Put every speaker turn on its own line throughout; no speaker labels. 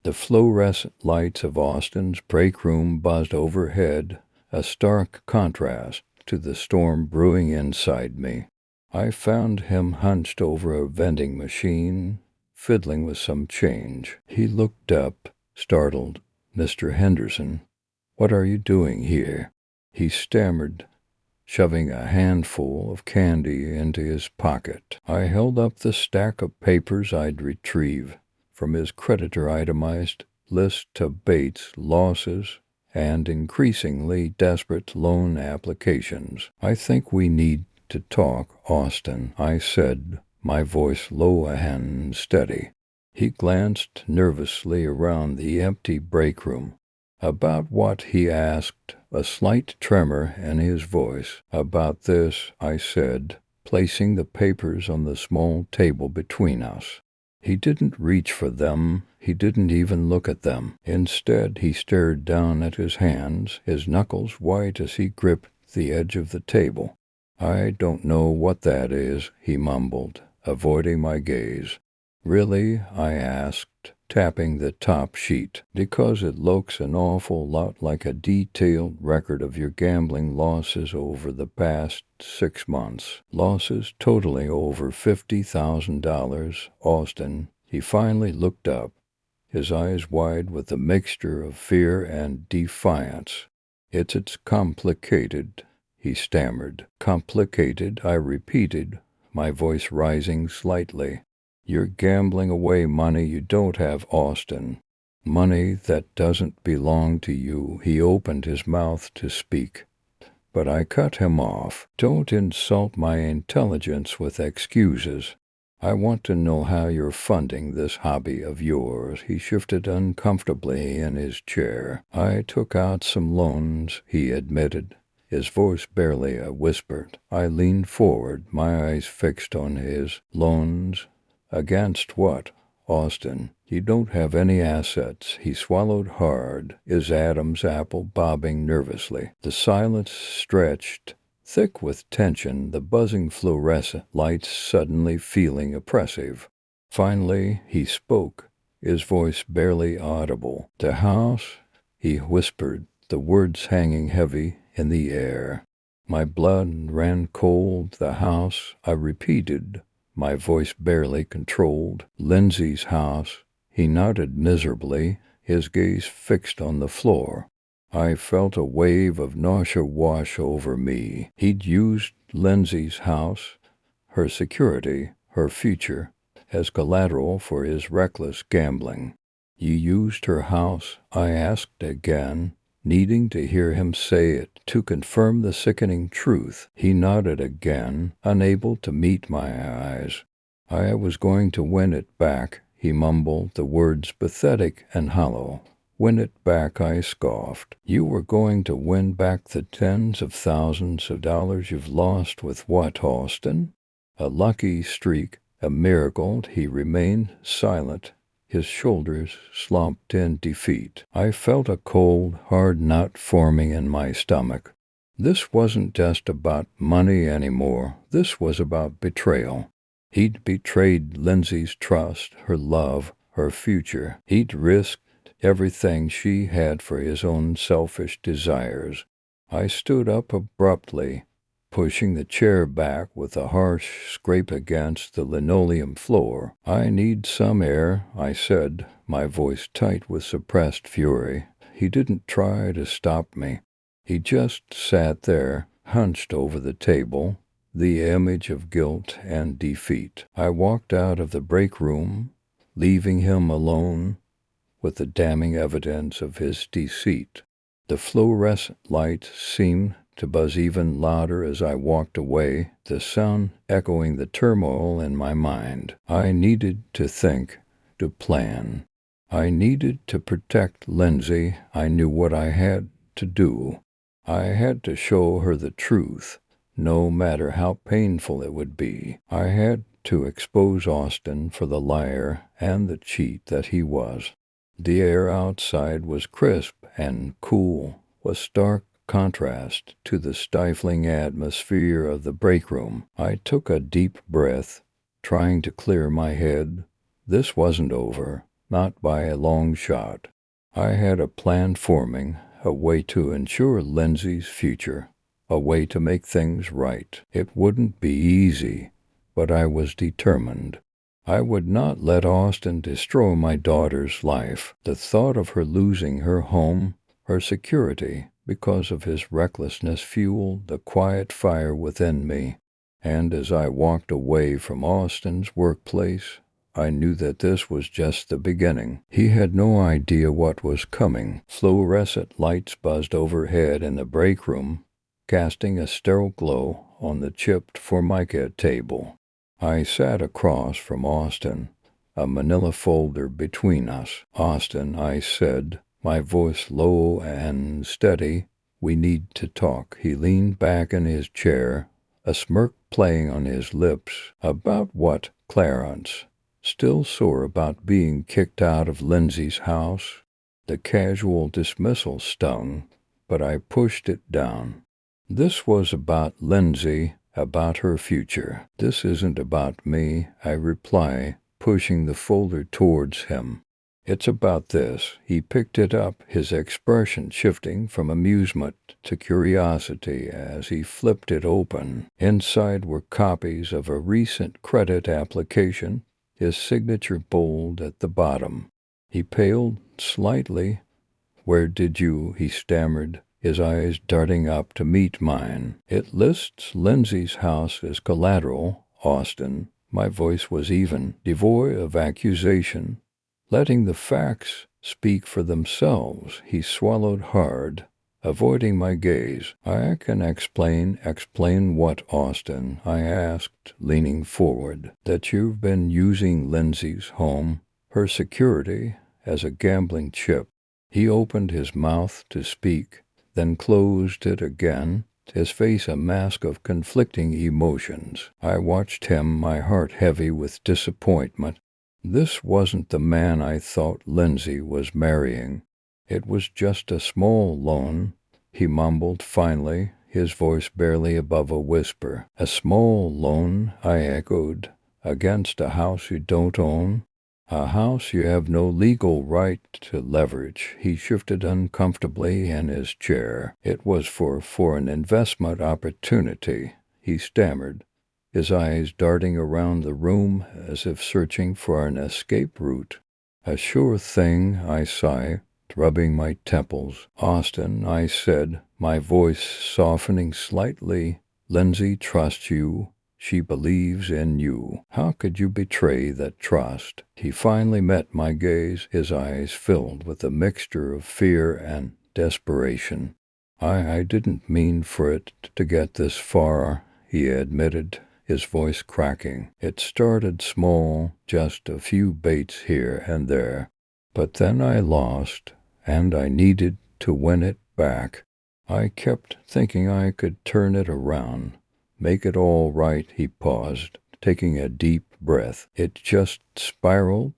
The fluorescent lights of Austin's break room buzzed overhead, a stark contrast to the storm brewing inside me. I found him hunched over a vending machine, fiddling with some change. He looked up, startled. "Mr. Henderson, what are you doing here?" he stammered, shoving a handful of candy into his pocket. I held up the stack of papers I'd retrieved from his creditor-itemized list of Bates losses and increasingly desperate loan applications. "I think we need to talk, Austin," I said, my voice low and steady. He glanced nervously around the empty break room. "About what?" he asked, a slight tremor in his voice. "About this," I said, placing the papers on the small table between us. He didn't reach for them. He didn't even look at them. Instead, he stared down at his hands, his knuckles white as he gripped the edge of the table. "I don't know what that is," he mumbled, avoiding my gaze. "Really?" I asked, tapping the top sheet. "Because it looks an awful lot like a detailed record of your gambling losses over the past 6 months. Losses totaling over $50,000, Austin." He finally looked up, his eyes wide with a mixture of fear and defiance. It's complicated," he stammered. "Complicated," I repeated, my voice rising slightly. "You're gambling away money you don't have, Austin. Money that doesn't belong to you." He opened his mouth to speak, but I cut him off. "Don't insult my intelligence with excuses. I want to know how you're funding this hobby of yours." He shifted uncomfortably in his chair. "I took out some loans," he admitted, his voice barely a whisper. I leaned forward, my eyes fixed on his. "Loans? Against what, Austin? You don't have any assets." He swallowed hard, his Adam's apple bobbing nervously. The silence stretched, thick with tension, the buzzing fluorescent lights suddenly feeling oppressive. Finally, he spoke, his voice barely audible. "The house?" he whispered, the words hanging heavy in the air. My blood ran cold. "The house," I repeated, my voice barely controlled. "Lindsay's house." He nodded miserably, his gaze fixed on the floor. I felt a wave of nausea wash over me. He'd used Lindsay's house, her security, her future, as collateral for his reckless gambling. "You used her house?" I asked again, needing to hear him say it to confirm the sickening truth. He nodded again, unable to meet my eyes. "I was going to win it back," he mumbled, the words pathetic and hollow. "Win it back," I scoffed. "You were going to win back the tens of thousands of dollars you've lost with what, Austin?" "A lucky streak, a miracle." He remained silent, his shoulders slumped in defeat. I felt a cold, hard knot forming in my stomach. This wasn't just about money anymore. This was about betrayal. He'd betrayed Lindsay's trust, her love, her future. He'd risked everything she had for his own selfish desires. I stood up abruptly, pushing the chair back with a harsh scrape against the linoleum floor. "I need some air," I said, my voice tight with suppressed fury. He didn't try to stop me. He just sat there, hunched over the table, the image of guilt and defeat. I walked out of the break room, leaving him alone with the damning evidence of his deceit. The fluorescent light seemed to buzz even louder as I walked away, the sound echoing the turmoil in my mind. I needed to think, to plan. I needed to protect Lindsay. I knew what I had to do. I had to show her the truth, no matter how painful it would be. I had to expose Austin for the liar and the cheat that he was. The air outside was crisp and cool, a stark contrast to the stifling atmosphere of the break room. I took a deep breath, trying to clear my head. This wasn't over. not by a long shot. I had a plan forming, a way to ensure Lindsay's future, a way to make things right. It wouldn't be easy, but I was determined. I would not let Austin destroy my daughter's life. The thought of her losing her home, her security, because of his recklessness fueled the quiet fire within me. And as I walked away from Austin's workplace, I knew that this was just the beginning. He had no idea what was coming. Fluorescent lights buzzed overhead in the break room, casting a sterile glow on the chipped formica table. I sat across from Austin, a manila folder between us. "Austin," I said, my voice low and steady, "we need to talk." He leaned back in his chair, a smirk playing on his lips. "About what, Clarence?" Still sore about being kicked out of Lindsay's house? The casual dismissal stung, but I pushed it down. This was about Lindsay, about her future. "This isn't about me," I reply, pushing the folder towards him. "It's about this." He picked it up, his expression shifting from amusement to curiosity as he flipped it open. Inside were copies of a recent credit application, his signature bold at the bottom. He paled slightly. "Where did you?" he stammered, his eyes darting up to meet mine. "It lists Lindsay's house as collateral, Austin." My voice was even, devoid of accusation, letting the facts speak for themselves. He swallowed hard, avoiding my gaze. "I can explain." "Explain what, Austin?" I asked, leaning forward. "That you've been using Lindsay's home, her security, as a gambling chip." He opened his mouth to speak, then closed it again, his face a mask of conflicting emotions. I watched him, my heart heavy with disappointment. This wasn't the man I thought Lindsay was marrying. "It was just a small loan," he mumbled finally, his voice barely above a whisper. "A small loan," I echoed, "against a house you don't own? A house you have no legal right to leverage." He shifted uncomfortably in his chair. "It was for an investment opportunity," he stammered, his eyes darting around the room as if searching for an escape route. "A sure thing," I sighed, rubbing my temples. "Austin," I said, my voice softening slightly, "Lindsay trusts you. She believes in you. How could you betray that trust?" He finally met my gaze, his eyes filled with a mixture of fear and desperation. I didn't mean for it to get this far," he admitted, his voice cracking. "It started small, just a few baits here and there. But then I lost, and I needed to win it back. I kept thinking I could turn it around, make it all right." He paused, taking a deep breath. "It just spiraled,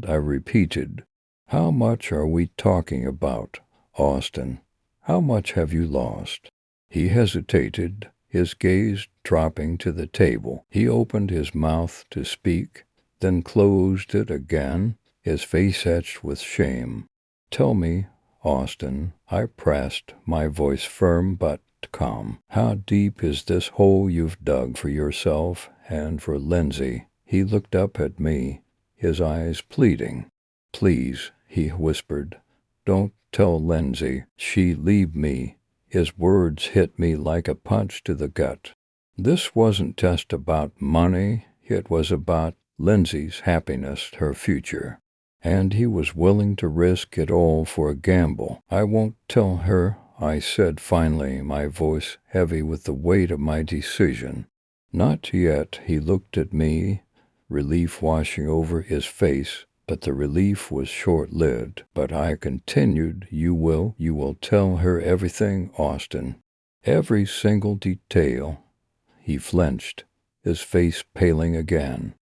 I repeated. "How much are we talking about, Austin? How much have you lost?" He hesitated, his gaze dropping to the table. He opened his mouth to speak, then closed it again, his face etched with shame. "Tell me, Austin," I pressed, my voice firm but calm. "How deep is this hole you've dug for yourself and for Lindsay?" He looked up at me, his eyes pleading. "Please," he whispered, "don't tell Lindsay. She leave me." His words hit me like a punch to the gut. This wasn't just about money, it was about Lindsay's happiness, her future. And he was willing to risk it all for a gamble. "I won't tell her," I said finally, my voice heavy with the weight of my decision. "Not yet." He looked at me, relief washing over his face, but the relief was short-lived. But I continued, You will tell her everything, Austin. Every single detail." He flinched, his face paling again.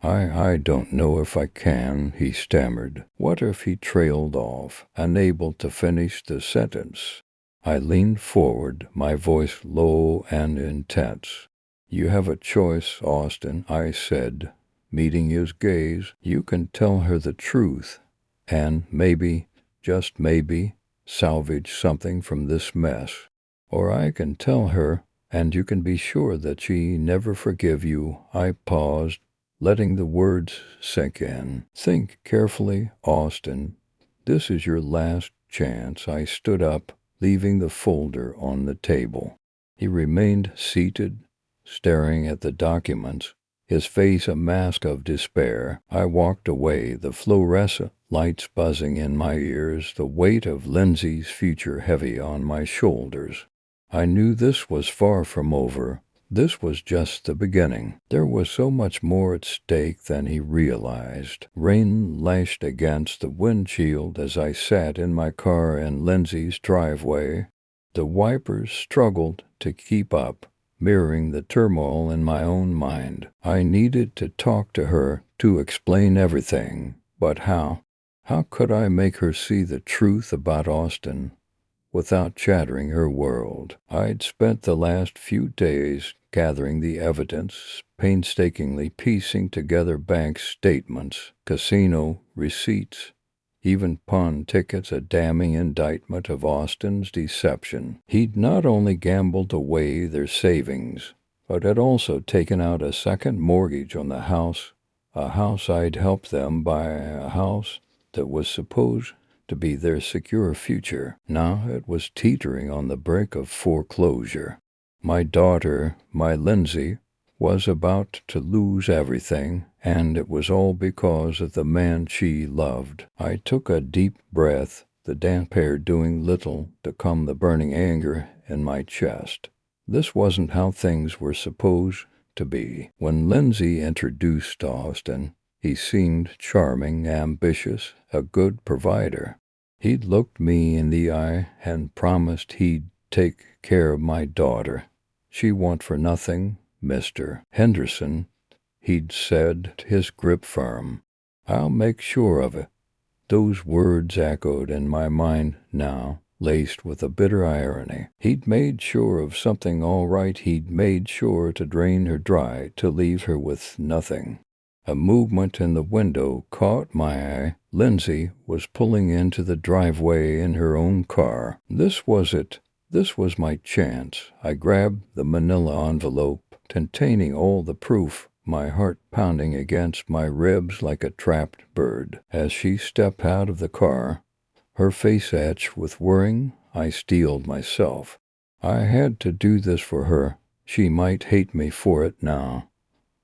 I don't know if I can," he stammered. What if he trailed off, unable to finish the sentence? I leaned forward, my voice low and intense. "You have a choice, Austin," I said, meeting his gaze. You can tell her the truth, and maybe, just maybe, salvage something from this mess. Or I can tell her, and you can be sure that she never forgive you." I paused, letting the words sink in. "Think carefully, Austin. This is your last chance." I stood up, leaving the folder on the table. He remained seated, staring at the documents, his face a mask of despair. I walked away, the fluorescent lights buzzing in my ears, the weight of Lindsay's future heavy on my shoulders. I knew this was far from over. This was just the beginning. There was so much more at stake than he realized. Rain lashed against the windshield as I sat in my car in Lindsay's driveway. The wipers struggled to keep up, mirroring the turmoil in my own mind. I needed to talk to her, to explain everything. But how? How could I make her see the truth about Austin without shattering her world? I'd spent the last few days gathering the evidence, painstakingly piecing together bank statements, casino receipts, even pawn tickets, a damning indictment of Austin's deception. He'd not only gambled away their savings, but had also taken out a second mortgage on the house, a house I'd helped them buy, a house that was supposed to be their secure future. Now it was teetering on the brink of foreclosure. My daughter, my Lindsay, was about to lose everything, and it was all because of the man she loved. I took a deep breath, the damp air doing little to calm the burning anger in my chest. This wasn't how things were supposed to be. When Lindsay introduced Austin, he seemed charming, ambitious, a good provider. He'd looked me in the eye and promised he'd take care of my daughter. "She want for nothing, Mr. Henderson," he'd said, his grip firm. "I'll make sure of it." Those words echoed in my mind now, laced with a bitter irony. He'd made sure of something all right. He'd made sure to drain her dry, to leave her with nothing. A movement in the window caught my eye. Lindsay was pulling into the driveway in her own car. This was it. This was my chance. I grabbed the manila envelope containing all the proof, my heart pounding against my ribs like a trapped bird. As she stepped out of the car, her face etched with worrying, I steeled myself. I had to do this for her. She might hate me for it now,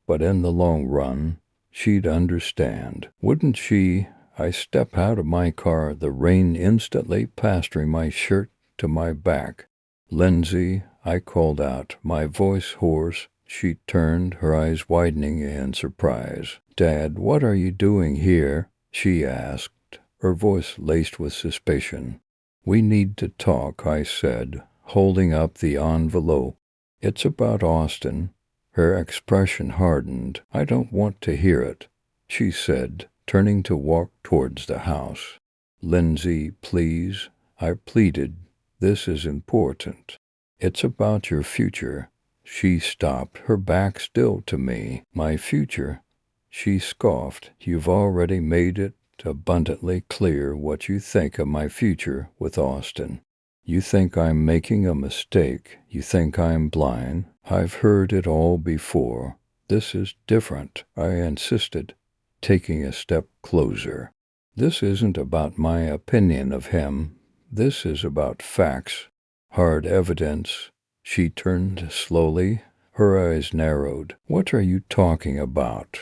but in the long run, she'd understand. Wouldn't she? I stepped out of my car, the rain instantly plastering my shirt to my back. "Lindsay," I called out, my voice hoarse. She turned, her eyes widening in surprise. "Dad, what are you doing here?" she asked, her voice laced with suspicion. "We need to talk," I said, holding up the envelope. "It's about Austin." Her expression hardened. "I don't want to hear it," she said, turning to walk towards the house. "Lindsay, please," I pleaded. "This is important. It's about your future." She stopped, her back still to me. "My future?" she scoffed. "You've already made it abundantly clear what you think of my future with Austin. You think I'm making a mistake. You think I'm blind. I've heard it all before. This is different," I insisted, taking a step closer. "This isn't about my opinion of him. This is about facts, hard evidence." She turned slowly, her eyes narrowed. "What are you talking about?"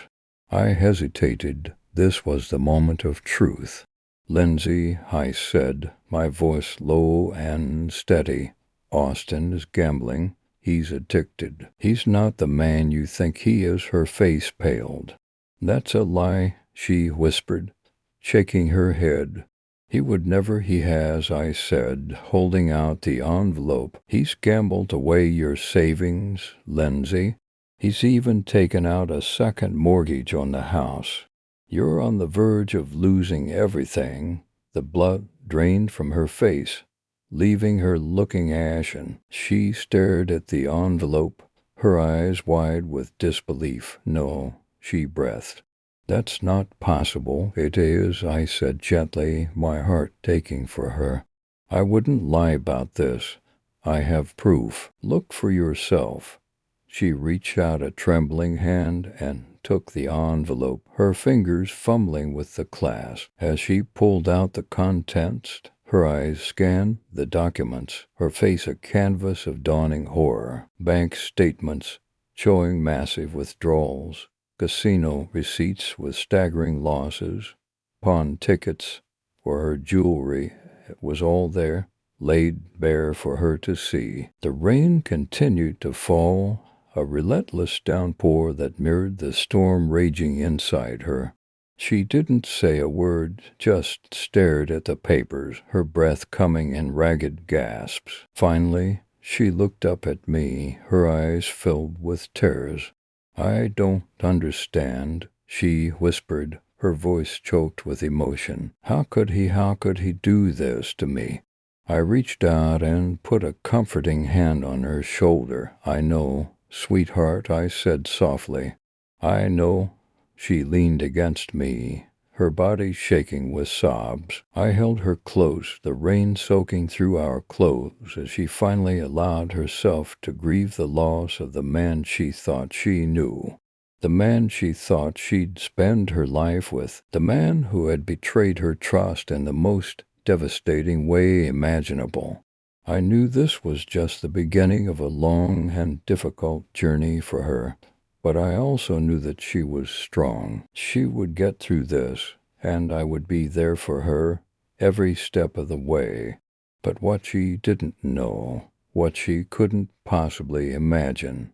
I hesitated. This was the moment of truth. "Lindsay," I said, my voice low and steady, "Austin is gambling. He's addicted. He's not the man you think he is." Her face paled. "That's a lie," she whispered, shaking her head. "He would never." "He has," I said, holding out the envelope. "He's gambled away your savings, Lindsay. He's even taken out a second mortgage on the house. You're on the verge of losing everything." The blood drained from her face, leaving her looking ashen. She stared at the envelope, her eyes wide with disbelief. "No," she breathed. That's not possible. It is, I said gently, my heart aching for her. I wouldn't lie about this. I have proof. Look for yourself. She reached out a trembling hand and took the envelope, her fingers fumbling with the clasp. As she pulled out the contents, her eyes scanned the documents, her face a canvas of dawning horror. Bank statements showing massive withdrawals, casino receipts with staggering losses, pawn tickets for her jewelry. It was all there, laid bare for her to see. The rain continued to fall, a relentless downpour that mirrored the storm raging inside her. She didn't say a word, just stared at the papers, her breath coming in ragged gasps. Finally, she looked up at me, her eyes filled with tears. I don't understand, she whispered, her voice choked with emotion. How could he do this to me? I reached out and put a comforting hand on her shoulder. I know, sweetheart, I said softly. I know. She leaned against me, her body shaking with sobs. I held her close, the rain soaking through our clothes as she finally allowed herself to grieve the loss of the man she thought she knew. The man she thought she'd spend her life with. The man who had betrayed her trust in the most devastating way imaginable. I knew this was just the beginning of a long and difficult journey for her. But I also knew that she was strong. She would get through this, and I would be there for her every step of the way. But what she didn't know, what she couldn't possibly imagine,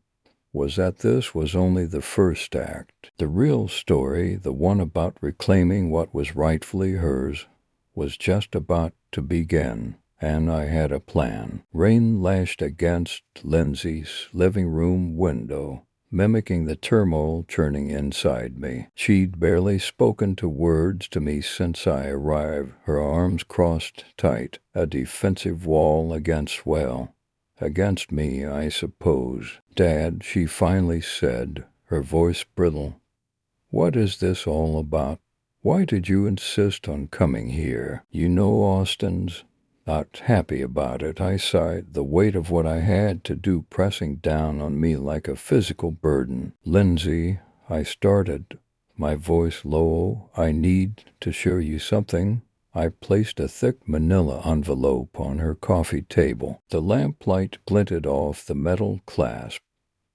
was that this was only the first act. The real story, the one about reclaiming what was rightfully hers, was just about to begin. And I had a plan. Rain lashed against Lindsay's living room window, mimicking the turmoil churning inside me. She'd barely spoken two words to me since I arrived, her arms crossed tight, a defensive wall against me, I suppose. Dad, she finally said, her voice brittle, what is this all about? Why did you insist on coming here? You know Austin's not happy about it. I sighed, the weight of what I had to do pressing down on me like a physical burden. Lindsay, I started, my voice low, I need to show you something. I placed a thick manila envelope on her coffee table. The lamplight glinted off the metal clasp,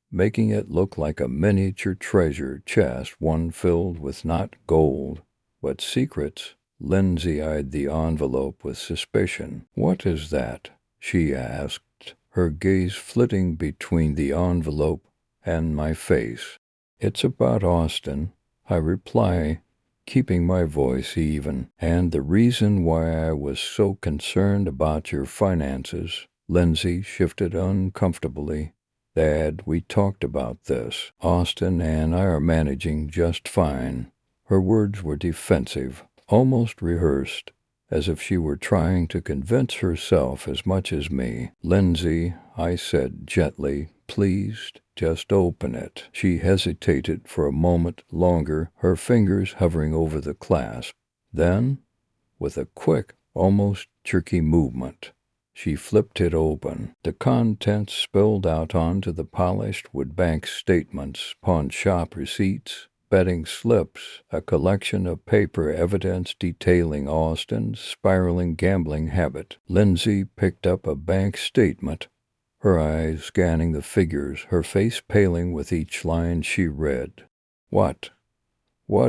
making it look like a miniature treasure chest, one filled with not gold, but secrets. Lindsay eyed the envelope with suspicion. What is that? She asked, her gaze flitting between the envelope and my face. It's about Austin, I reply, keeping my voice even, and the reason why I was so concerned about your finances. Lindsay shifted uncomfortably. Dad, we talked about this. Austin and I are managing just fine. Her words were defensive, almost rehearsed, as if she were trying to convince herself as much as me. Lindsay, I said gently, please, just open it. She hesitated for a moment longer, her fingers hovering over the clasp. Then, with a quick, almost jerky movement, she flipped it open. The contents spilled out onto the polished wood bank statements, pawn shop receipts, betting slips, a collection of paper evidence detailing Austin's spiraling gambling habit. Lindsay picked up a bank statement, her eyes scanning the figures, her face paling with each line she read. What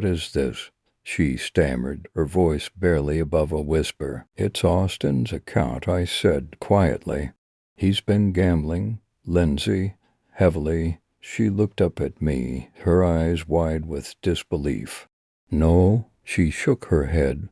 is this? She stammered, her voice barely above a whisper. It's Austin's account, I said quietly. He's been gambling, Lindsay, heavily. She looked up at me, her eyes wide with disbelief. No, she shook her head.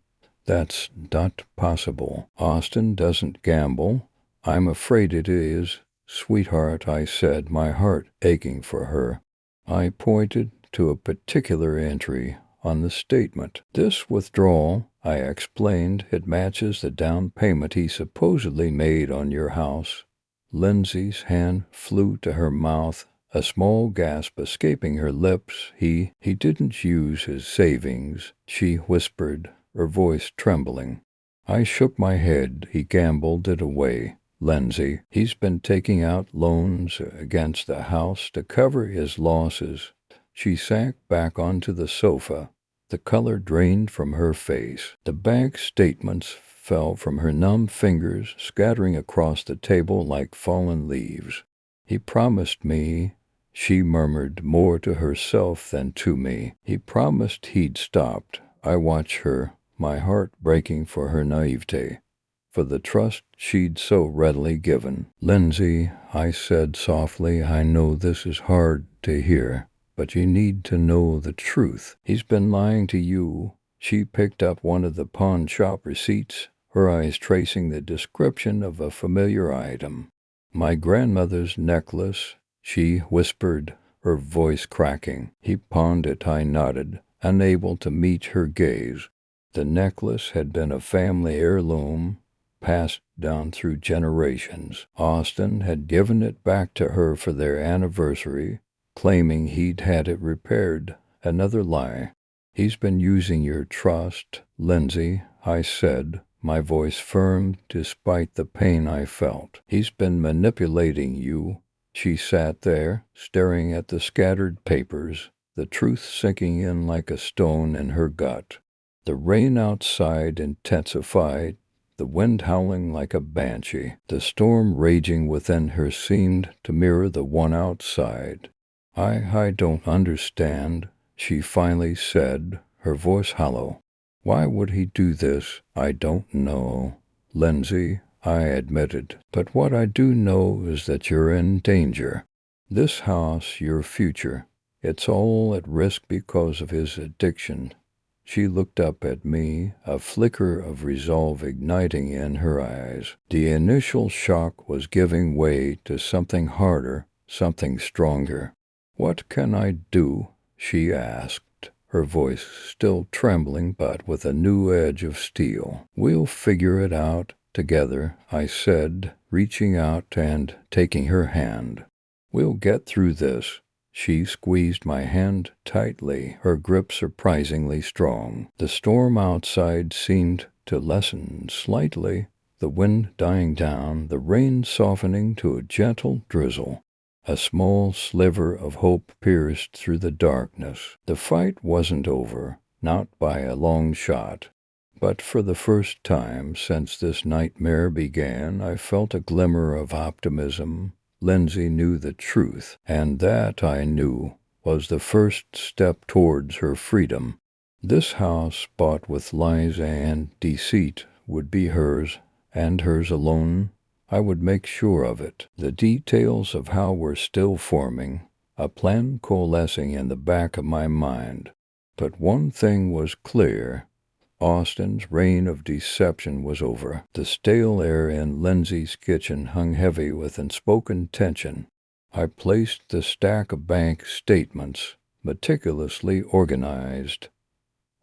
That's not possible. Austin doesn't gamble. I'm afraid it is. Sweetheart, I said, my heart aching for her. I pointed to a particular entry on the statement. This withdrawal, I explained, it matches the down payment he supposedly made on your house. Lindsay's hand flew to her mouth, a small gasp escaping her lips. He didn't use his savings, she whispered, her voice trembling. I shook my head. He gambled it away. Lindsay, he's been taking out loans against the house to cover his losses. She sank back onto the sofa. The color drained from her face. The bank statements fell from her numb fingers, scattering across the table like fallen leaves. He promised me, she murmured more to herself than to me. He promised he'd stopped. I watched her, my heart breaking for her naivete, for the trust she'd so readily given. Lindsay, I said softly, I know this is hard to hear, but you need to know the truth. He's been lying to you. She picked up one of the pawn shop receipts, her eyes tracing the description of a familiar item. My grandmother's necklace, she whispered, her voice cracking. He pawned it, I nodded, unable to meet her gaze. The necklace had been a family heirloom, passed down through generations. Austin had given it back to her for their anniversary, claiming he'd had it repaired. Another lie. He's been using your trust, Lindsay, I said, my voice firm despite the pain I felt. He's been manipulating you. She sat there, staring at the scattered papers, the truth sinking in like a stone in her gut. The rain outside intensified, the wind howling like a banshee. The storm raging within her seemed to mirror the one outside. I don't understand, she finally said, her voice hollow. Why would he do this? I don't know, Lindsay, I admitted. But what I do know is that you're in danger. This house, your future, it's all at risk because of his addiction. She looked up at me, a flicker of resolve igniting in her eyes. The initial shock was giving way to something harder, something stronger. What can I do? She asked, her voice still trembling but with a new edge of steel. We'll figure it out together, I said, reaching out and taking her hand. We'll get through this. She squeezed my hand tightly, her grip surprisingly strong. The storm outside seemed to lessen slightly, the wind dying down, the rain softening to a gentle drizzle. A small sliver of hope pierced through the darkness. The fight wasn't over, not by a long shot. But for the first time since this nightmare began, I felt a glimmer of optimism. Lindsay knew the truth, and that, I knew, was the first step towards her freedom. This house, bought with lies and deceit, would be hers, and hers alone. I would make sure of it. The details of how were still forming, a plan coalescing in the back of my mind. But one thing was clear. Austin's reign of deception was over. The stale air in Lindsay's kitchen hung heavy with unspoken tension. I placed the stack of bank statements, meticulously organized,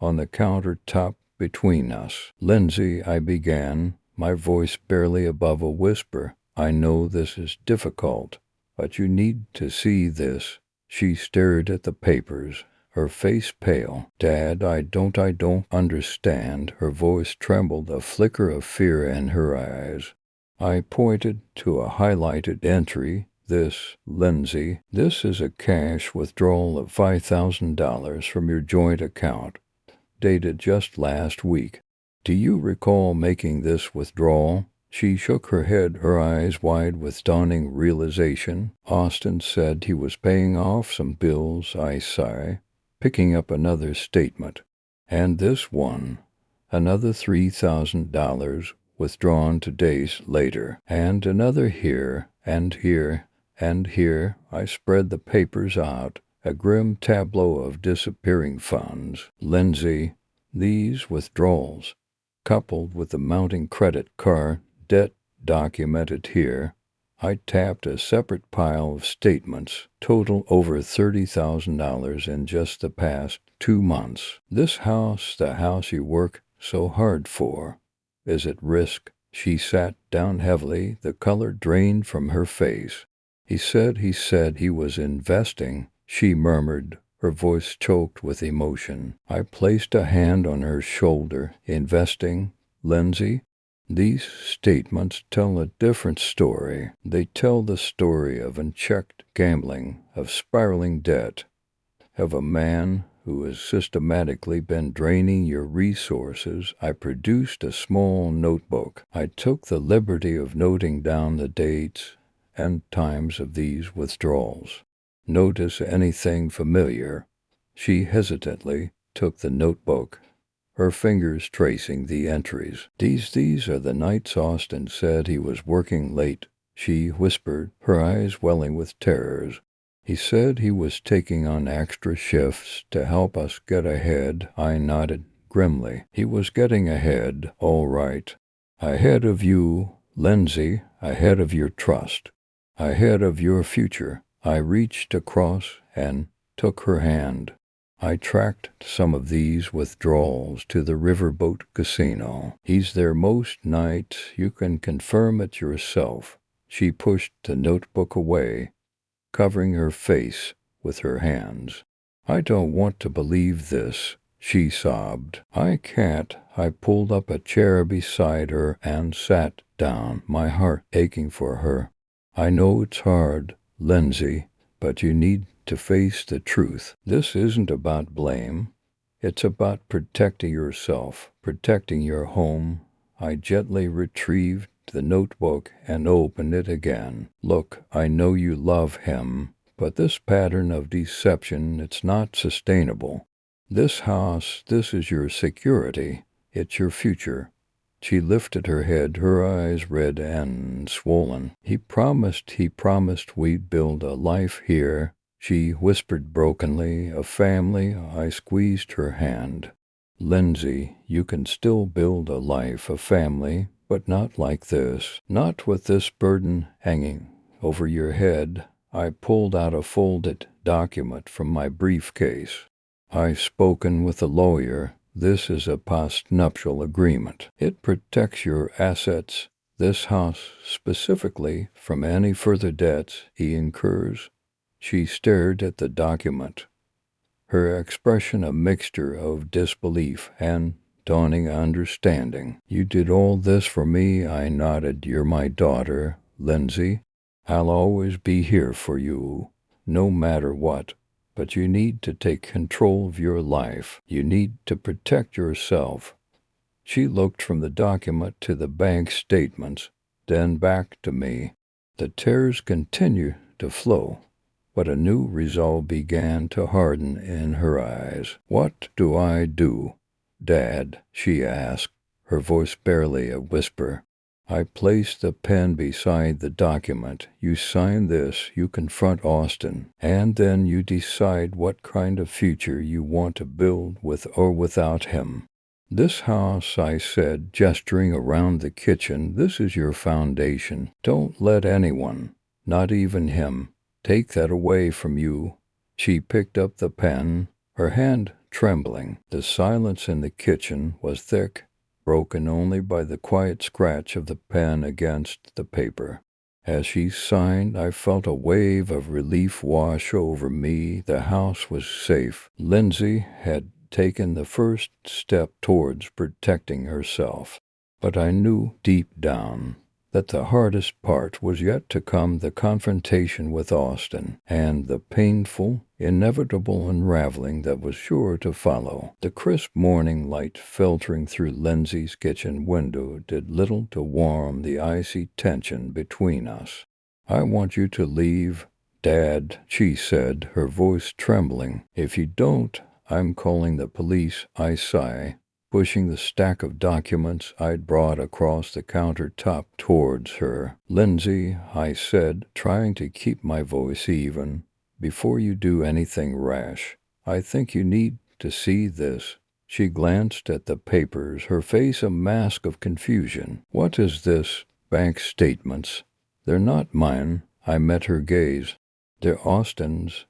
on the countertop between us. Lindsay, I began, my voice barely above a whisper. I know this is difficult, but you need to see this. She stared at the papers, her face pale. Dad, I don't understand. Her voice trembled, a flicker of fear in her eyes. I pointed to a highlighted entry. This, Lindsay, this is a cash withdrawal of $5,000 from your joint account, dated just last week. Do you recall making this withdrawal? She shook her head, her eyes wide with dawning realization. Austin said he was paying off some bills, I sigh, picking up another statement. And this one, another $3,000 withdrawn 2 days later, and another here, and here, and here. I spread the papers out, a grim tableau of disappearing funds. Lindsay, these withdrawals, coupled with the mounting credit card debt documented here, I tapped a separate pile of statements, total over $30,000 in just the past 2 months. This house, the house you work so hard for, is at risk. She sat down heavily, the color drained from her face. He said he was investing, she murmured, her voice choked with emotion. I placed a hand on her shoulder. Investing, Lindsay? These statements tell a different story. They tell the story of unchecked gambling, of spiraling debt, of a man who has systematically been draining your resources. I produced a small notebook. I took the liberty of noting down the dates and times of these withdrawals. Notice anything familiar? She hesitantly took the notebook, her fingers tracing the entries. These are the nights Austin said he was working late, she whispered, her eyes welling with terrors. He said he was taking on extra shifts to help us get ahead. I nodded grimly. He was getting ahead, all right. Ahead of you, Lindsay, ahead of your trust, ahead of your future. I reached across and took her hand. I tracked some of these withdrawals to the Riverboat Casino. He's there most nights. You can confirm it yourself. She pushed the notebook away, covering her face with her hands. I don't want to believe this, she sobbed. I can't. I pulled up a chair beside her and sat down, my heart aching for her. I know it's hard, Lindsay, but you need to face the truth. This isn't about blame. It's about protecting yourself, protecting your home. I gently retrieved the notebook and opened it again. Look, I know you love him, but this pattern of deception, it's not sustainable. This house, this is your security. It's your future. She lifted her head, her eyes red and swollen. He promised we'd build a life here, she whispered brokenly, a family. I squeezed her hand. Lindsay, you can still build a life, a family, but not like this, not with this burden hanging over your head. I pulled out a folded document from my briefcase. I've spoken with a lawyer. This is a postnuptial agreement. It protects your assets, this house specifically, from any further debts he incurs. She stared at the document, her expression a mixture of disbelief and dawning understanding. You did all this for me, I nodded. You're my daughter, Lindsay. I'll always be here for you, no matter what. But you need to take control of your life. You need to protect yourself. She looked from the document to the bank statements, then back to me. The tears continued to flow, but a new resolve began to harden in her eyes. What do I do, Dad? She asked, her voice barely a whisper. I placed the pen beside the document. You sign this, you confront Austin, and then you decide what kind of future you want to build with or without him. This house, I said, gesturing around the kitchen, this is your foundation. Don't let anyone, not even him, take that away from you. She picked up the pen, her hand trembling. The silence in the kitchen was thick, broken only by the quiet scratch of the pen against the paper. As she signed, I felt a wave of relief wash over me. The house was safe. Lindsay had taken the first step towards protecting herself. But I knew deep down that the hardest part was yet to come, the confrontation with Austin, and the painful, inevitable unraveling that was sure to follow. The crisp morning light filtering through Lindsay's kitchen window did little to warm the icy tension between us. I want you to leave, Dad, she said, her voice trembling. If you don't, I'm calling the police. I sigh, pushing the stack of documents I'd brought across the countertop towards her. Lindsay, I said, trying to keep my voice even, before you do anything rash, I think you need to see this. She glanced at the papers, her face a mask of confusion. What is this? Bank statements. They're not mine. I met her gaze. They're Austin's,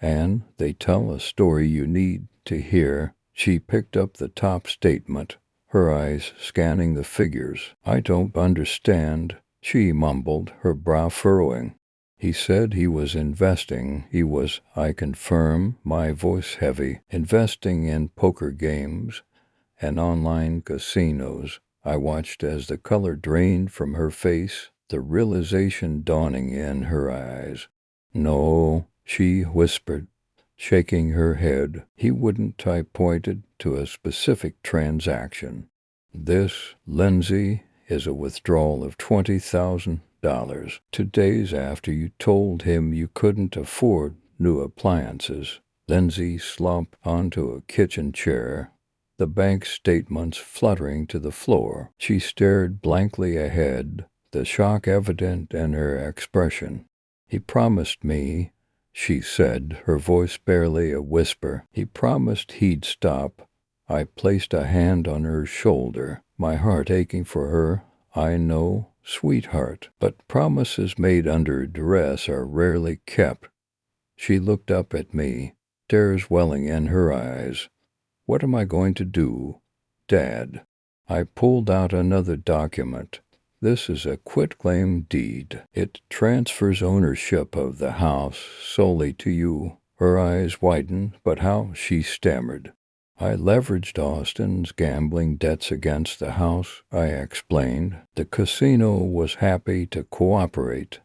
and they tell a story you need to hear. She picked up the top statement, her eyes scanning the figures. I don't understand, she mumbled, her brow furrowing. He said he was investing. He was, I confirm, my voice heavy, investing in poker games and online casinos. I watched as the color drained from her face, the realization dawning in her eyes. No, she whispered, shaking her head. He wouldn't. I pointed to a specific transaction. This, Lindsay, is a withdrawal of $20,000 2 days after you told him you couldn't afford new appliances. Lindsay slumped onto a kitchen chair, the bank statements fluttering to the floor. She stared blankly ahead, the shock evident in her expression. He promised me, she said, her voice barely a whisper. He promised he'd stop. I placed a hand on her shoulder, my heart aching for her. I know, sweetheart, but promises made under duress are rarely kept. She looked up at me, tears welling in her eyes. What am I going to do, Dad? I pulled out another document. This is a quitclaim deed. It transfers ownership of the house solely to you. Her eyes widened, but how? She stammered. I leveraged Austin's gambling debts against the house, I explained. The casino was happy to cooperate.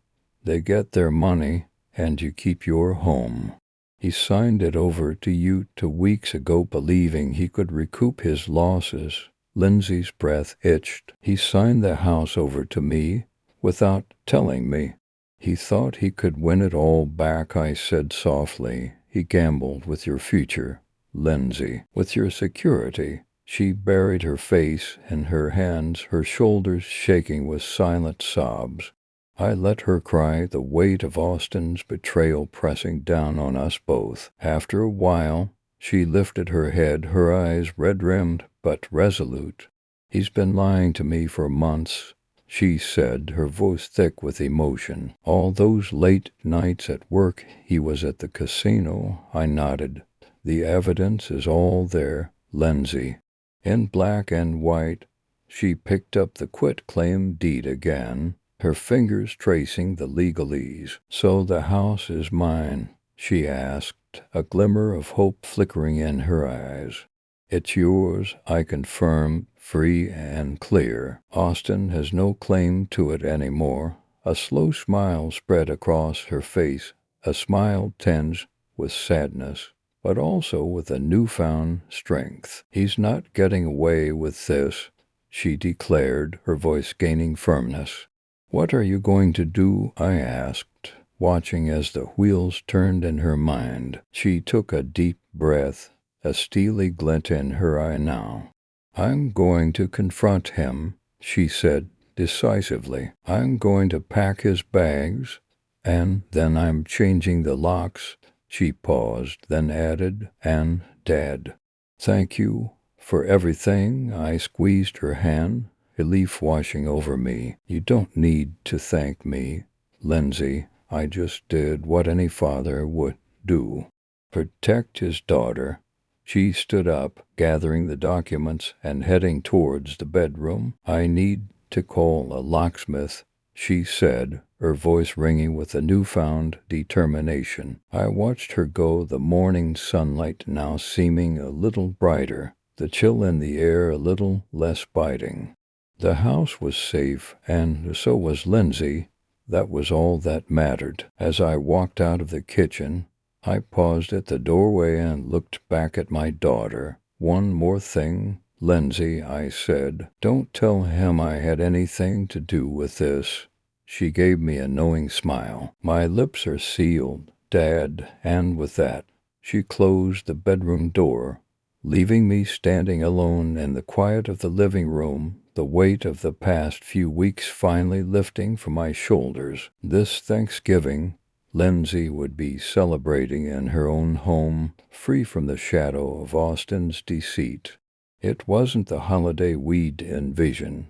They get their money, and you keep your home. He signed it over to you 2 weeks ago, believing he could recoup his losses. Lindsay's breath itched. He signed the house over to me without telling me. He thought he could win it all back, I said softly. He gambled with your future, Lindsay, with your security. She buried her face in her hands, her shoulders shaking with silent sobs. I let her cry, the weight of Austin's betrayal pressing down on us both. After a while, she lifted her head, her eyes red-rimmed but resolute. He's been lying to me for months, she said, her voice thick with emotion. All those late nights at work, he was at the casino. I nodded. The evidence is all there, Lindsay. In black and white, she picked up the quitclaim deed again, her fingers tracing the legalese. So the house is mine, she asked, a glimmer of hope flickering in her eyes. It's yours, I confirmed, free and clear. Austin has no claim to it anymore. A slow smile spread across her face, a smile tinged with sadness, but also with a newfound strength. He's not getting away with this, she declared, her voice gaining firmness. What are you going to do? I asked, watching as the wheels turned in her mind. She took a deep breath, a steely glint in her eye now. I'm going to confront him, she said decisively. I'm going to pack his bags, and then I'm changing the locks. She paused, then added, and Dad. Thank you for everything. I squeezed her hand, relief washing over me. You don't need to thank me, Lindsay. I just did what any father would do. Protect his daughter. She stood up, gathering the documents and heading towards the bedroom. I need to call a locksmith, she said, her voice ringing with a newfound determination. I watched her go, the morning sunlight now seeming a little brighter, the chill in the air a little less biting. The house was safe, and so was Lindsay. That was all that mattered. As I walked out of the kitchen, I paused at the doorway and looked back at my daughter. One more thing, Lindsay, I said. Don't tell him I had anything to do with this. She gave me a knowing smile. My lips are sealed, Dad, and with that, she closed the bedroom door, leaving me standing alone in the quiet of the living room, the weight of the past few weeks finally lifting from my shoulders. This Thanksgiving, Lindsay would be celebrating in her own home, free from the shadow of Austin's deceit. It wasn't the holiday we'd envisioned,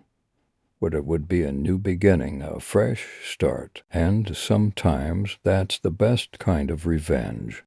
but it would be a new beginning, a fresh start, and sometimes that's the best kind of revenge.